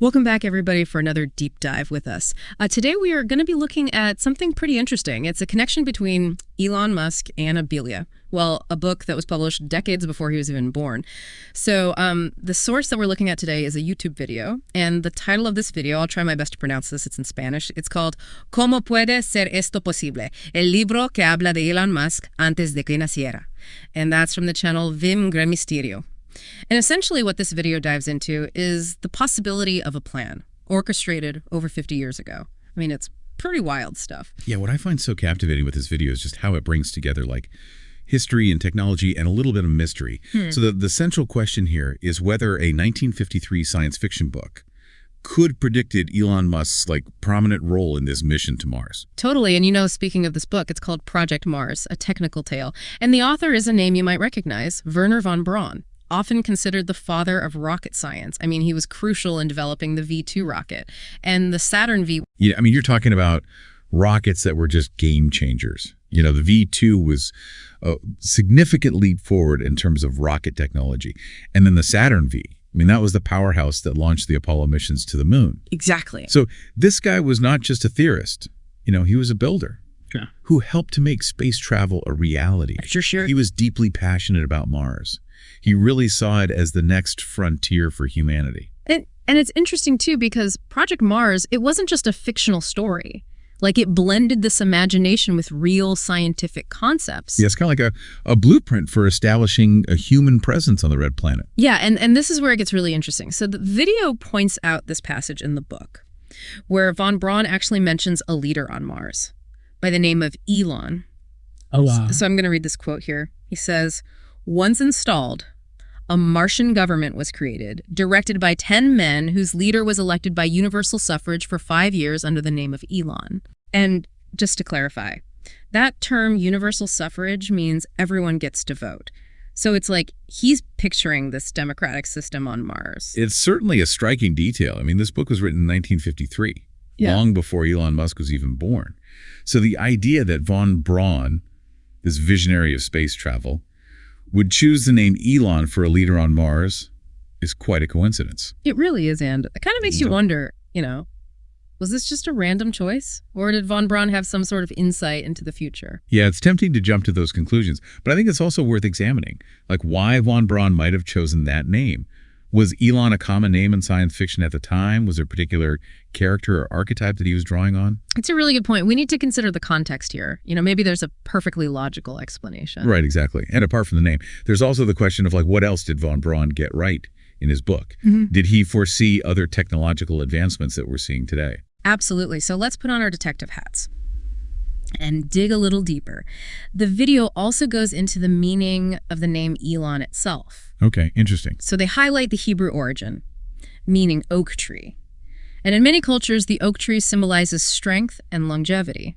Welcome back, everybody, for another deep dive with us. Today, we are going to be looking at something pretty interesting. It's a connection between Elon Musk and Abelia. Well, a book that was published decades before he was even born. So the source that we're looking at today is a YouTube video. And the title of this video, I'll try my best to pronounce this. It's in Spanish. It's called ¿Cómo puede ser esto posible? El libro que habla de Elon Musk antes de que naciera. And that's from the channel Vim Gran Misterio. And essentially what this video dives into is the possibility of a plan orchestrated over 50 years ago. I mean, it's pretty wild stuff. Yeah, what I find so captivating with this video is just how it brings together like history and technology and a little bit of mystery. So the central question here is whether a 1953 science fiction book could predicted Elon Musk's like prominent role in this mission to Mars. Totally. And you know, speaking of this book, it's called Project Mars, a technical tale. And the author is a name you might recognize, Werner von Braun. Often considered the father of rocket science. I mean, he was crucial in developing the V2 rocket and the Saturn V. Yeah, I mean, you're talking about rockets that were just game changers. You know, the V2 was a significant leap forward in terms of rocket technology. And then the Saturn V, I mean, that was the powerhouse that launched the Apollo missions to the moon. Exactly. So this guy was not just a theorist. You know, he was a builder. Yeah. Who helped to make space travel a reality. Sure. He was deeply passionate about Mars. He really saw it as the next frontier for humanity. And it's interesting, too, because Project Mars, it wasn't just a fictional story. Like, it blended this imagination with real scientific concepts. Yeah, it's kind of like a blueprint for establishing a human presence on the red planet. Yeah, and this is where it gets really interesting. So the video points out this passage in the book where von Braun actually mentions a leader on Mars by the name of Elon. Oh, wow. So I'm going to read this quote here. He says, "Once installed, a Martian government was created, directed by 10 men whose leader was elected by universal suffrage for 5 years under the name of Elon." And just to clarify, that term universal suffrage means everyone gets to vote. So it's like he's picturing this democratic system on Mars. It's certainly a striking detail. I mean, this book was written in 1953, long before Elon Musk was even born. So the idea that von Braun, this visionary of space travel, would choose the name Elon for a leader on Mars is quite a coincidence. It really is, and it kind of makes you wonder, you know, was this just a random choice? Or did von Braun have some sort of insight into the future? Yeah, it's tempting to jump to those conclusions, but I think it's also worth examining, like why von Braun might have chosen that name. Was Elon a common name in science fiction at the time? Was there a particular character or archetype that he was drawing on? It's a really good point. We need to consider the context here. You know, maybe there's a perfectly logical explanation. Right, exactly. And apart from the name, there's also the question of like, what else did von Braun get right in his book? Did he foresee other technological advancements that we're seeing today? Absolutely. So let's put on our detective hats and dig a little deeper. The video also goes into the meaning of the name Elon itself. Okay, interesting. So they highlight the Hebrew origin, meaning oak tree. And in many cultures, the oak tree symbolizes strength and longevity,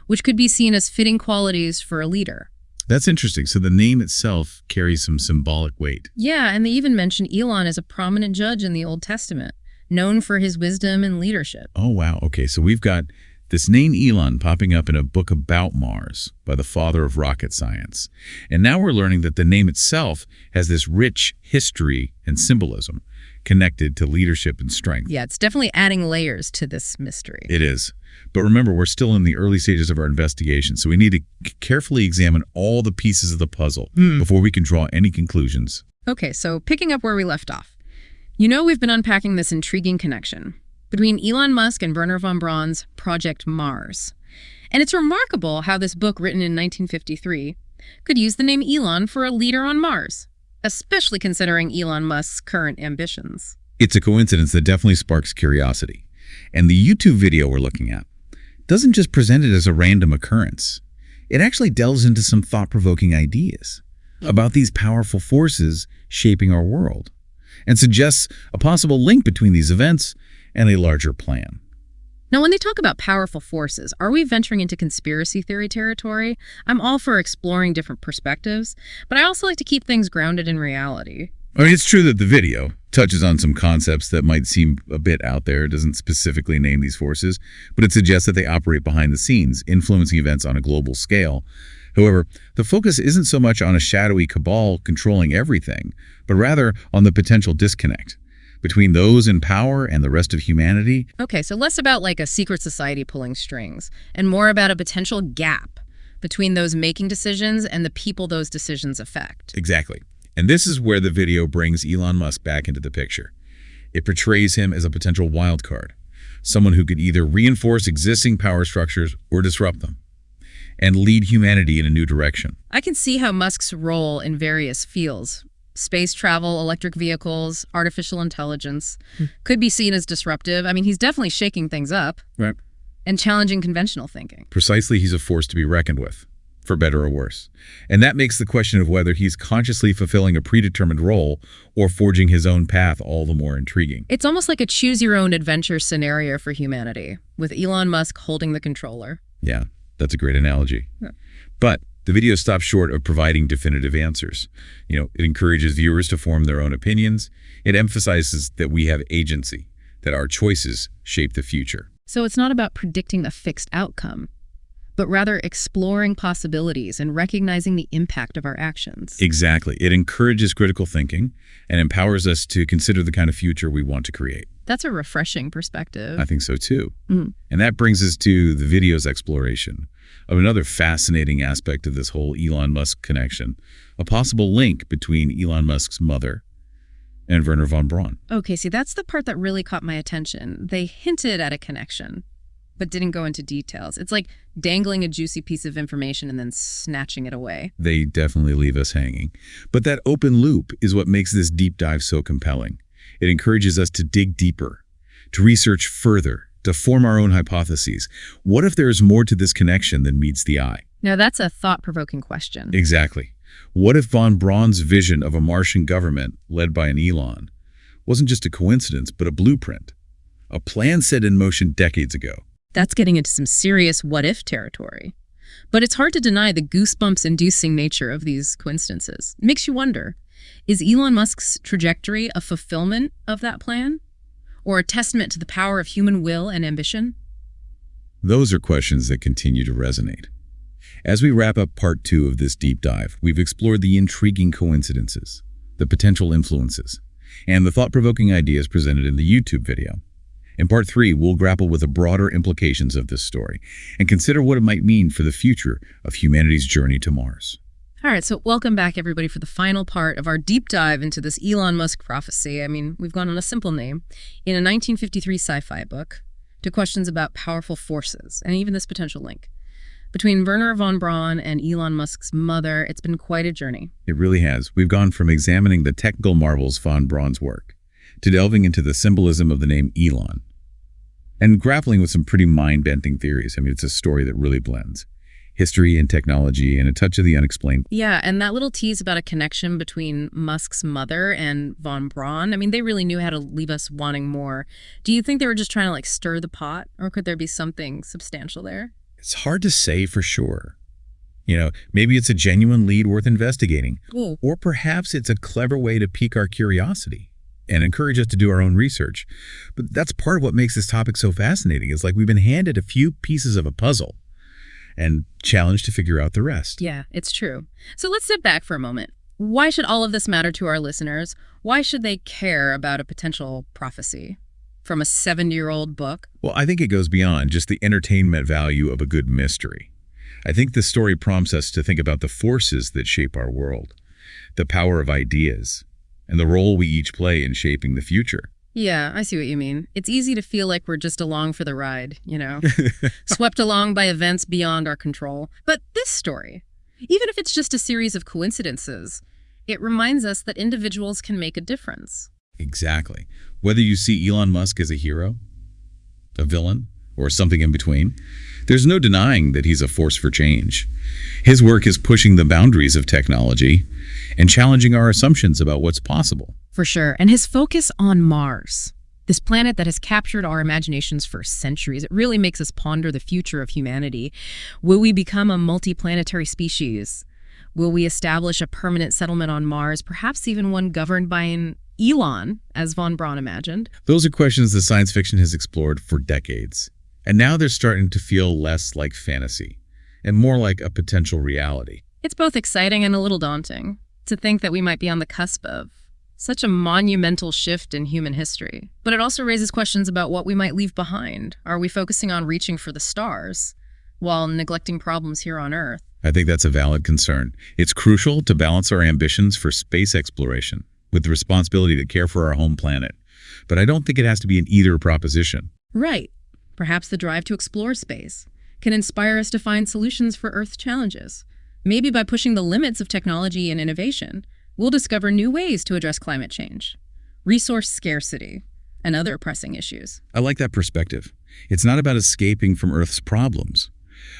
which could be seen as fitting qualities for a leader. That's interesting. So the name itself carries some symbolic weight. Yeah, and they even mention Elon as a prominent judge in the Old Testament, known for his wisdom and leadership. Oh, wow. Okay, so we've got this name Elon popping up in a book about Mars by the father of rocket science. And now we're learning that the name itself has this rich history and symbolism connected to leadership and strength. Yeah, it's definitely adding layers to this mystery. It is. But remember, we're still in the early stages of our investigation, so we need to carefully examine all the pieces of the puzzle before we can draw any conclusions. Okay, so picking up where we left off. You know, we've been unpacking this intriguing connection between Elon Musk and Werner von Braun's Project Mars. And it's remarkable how this book, written in 1953, could use the name Elon for a leader on Mars, especially considering Elon Musk's current ambitions. It's a coincidence that definitely sparks curiosity. And the YouTube video we're looking at doesn't just present it as a random occurrence. It actually delves into some thought-provoking ideas about these powerful forces shaping our world and suggests a possible link between these events and a larger plan. Now, when they talk about powerful forces, are we venturing into conspiracy theory territory? I'm all for exploring different perspectives, but I also like to keep things grounded in reality. I mean, it's true that the video touches on some concepts that might seem a bit out there. It doesn't specifically name these forces, but it suggests that they operate behind the scenes, influencing events on a global scale. However, the focus isn't so much on a shadowy cabal controlling everything, but rather on the potential disconnect between those in power and the rest of humanity. Okay, so less about like a secret society pulling strings and more about a potential gap between those making decisions and the people those decisions affect. Exactly. And this is where the video brings Elon Musk back into the picture. It portrays him as a potential wild card, someone who could either reinforce existing power structures or disrupt them, and lead humanity in a new direction. I can see how Musk's role in various fields, space travel, electric vehicles, artificial intelligence, could be seen as disruptive. I mean, he's definitely shaking things up. Right. And challenging conventional thinking. Precisely, he's a force to be reckoned with, for better or worse. And that makes the question of whether he's consciously fulfilling a predetermined role or forging his own path all the more intriguing. It's almost like a choose-your-own-adventure scenario for humanity, with Elon Musk holding the controller. Yeah, that's a great analogy. Yeah. But the video stops short of providing definitive answers. It encourages viewers to form their own opinions. It emphasizes that we have agency, that our choices shape the future. So it's not about predicting a fixed outcome, but rather exploring possibilities and recognizing the impact of our actions. Exactly. It encourages critical thinking and empowers us to consider the kind of future we want to create. That's a refreshing perspective. I think so too. And that brings us to the video's exploration of another fascinating aspect of this whole Elon Musk connection, a possible link between Elon Musk's mother and Werner von Braun. Okay, see, that's the part that really caught my attention. They hinted at a connection, but didn't go into details. It's like dangling a juicy piece of information and then snatching it away. They definitely leave us hanging. But that open loop is what makes this deep dive so compelling. It encourages us to dig deeper, to research further, to form our own hypotheses. What if there's more to this connection than meets the eye? Now, that's a thought-provoking question. Exactly. What if von Braun's vision of a Martian government led by an Elon wasn't just a coincidence, but a blueprint, a plan set in motion decades ago? That's getting into some serious what-if territory. But it's hard to deny the goosebumps-inducing nature of these coincidences. It makes you wonder, is Elon Musk's trajectory a fulfillment of that plan? Or a testament to the power of human will and ambition? Those are questions that continue to resonate. As we wrap up part 2 of this deep dive, we've explored the intriguing coincidences, the potential influences, and the thought-provoking ideas presented in the YouTube video. In part 3, we'll grapple with the broader implications of this story and consider what it might mean for the future of humanity's journey to Mars. All right, so welcome back, everybody, for the final part of our deep dive into this Elon Musk prophecy. I mean, we've gone on a simple name in a 1953 sci-fi book to questions about powerful forces and even this potential link. Between Werner von Braun and Elon Musk's mother, it's been quite a journey. It really has. We've gone from examining the technical marvels von Braun's work to delving into the symbolism of the name Elon and grappling with some pretty mind-bending theories. I mean, it's a story that really blends history and technology and a touch of the unexplained. Yeah, and that little tease about a connection between Musk's mother and von Braun, I mean, they really knew how to leave us wanting more. Do you think they were just trying to like stir the pot, or could there be something substantial there? It's hard to say for sure. Maybe it's a genuine lead worth investigating. Ooh. Or perhaps it's a clever way to pique our curiosity and encourage us to do our own research. But that's part of what makes this topic so fascinating. It's like we've been handed a few pieces of a puzzle and challenged to figure out the rest. Yeah, it's true. So let's step back for a moment. Why should all of this matter to our listeners? Why should they care about a potential prophecy from a 70-year-old book? Well, I think it goes beyond just the entertainment value of a good mystery. I think the story prompts us to think about the forces that shape our world, the power of ideas, and the role we each play in shaping the future. Yeah, I see what you mean. It's easy to feel like we're just along for the ride, swept along by events beyond our control. But this story, even if it's just a series of coincidences, it reminds us that individuals can make a difference. Exactly. Whether you see Elon Musk as a hero, a villain, or something in between, there's no denying that he's a force for change. His work is pushing the boundaries of technology and challenging our assumptions about what's possible. For sure. And his focus on Mars, this planet that has captured our imaginations for centuries, it really makes us ponder the future of humanity. Will we become a multiplanetary species? Will we establish a permanent settlement on Mars, perhaps even one governed by an Elon, as von Braun imagined? Those are questions that science fiction has explored for decades. And now they're starting to feel less like fantasy and more like a potential reality. It's both exciting and a little daunting to think that we might be on the cusp of Such a monumental shift in human history. But it also raises questions about what we might leave behind. Are we focusing on reaching for the stars while neglecting problems here on Earth? I think that's a valid concern. It's crucial to balance our ambitions for space exploration with the responsibility to care for our home planet. But I don't think it has to be an either proposition. Right. Perhaps the drive to explore space can inspire us to find solutions for Earth's challenges. Maybe by pushing the limits of technology and innovation, we'll discover new ways to address climate change, resource scarcity, and other pressing issues. I like that perspective. It's not about escaping from Earth's problems,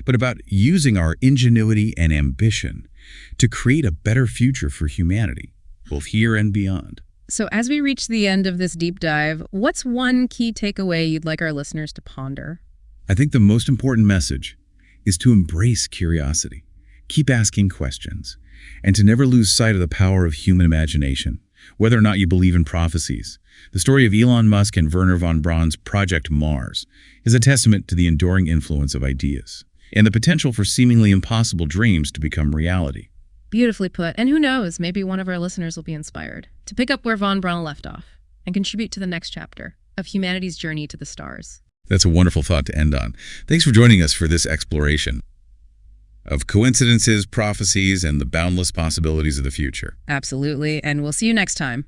but about using our ingenuity and ambition to create a better future for humanity, both here and beyond. So as we reach the end of this deep dive, what's one key takeaway you'd like our listeners to ponder? I think the most important message is to embrace curiosity, keep asking questions, and to never lose sight of the power of human imagination, whether or not you believe in prophecies. The story of Elon Musk and Werner von Braun's Project Mars is a testament to the enduring influence of ideas and the potential for seemingly impossible dreams to become reality. Beautifully put. And who knows, maybe one of our listeners will be inspired to pick up where von Braun left off and contribute to the next chapter of humanity's journey to the stars. That's a wonderful thought to end on. Thanks for joining us for this exploration of coincidences, prophecies, and the boundless possibilities of the future. Absolutely. And we'll see you next time.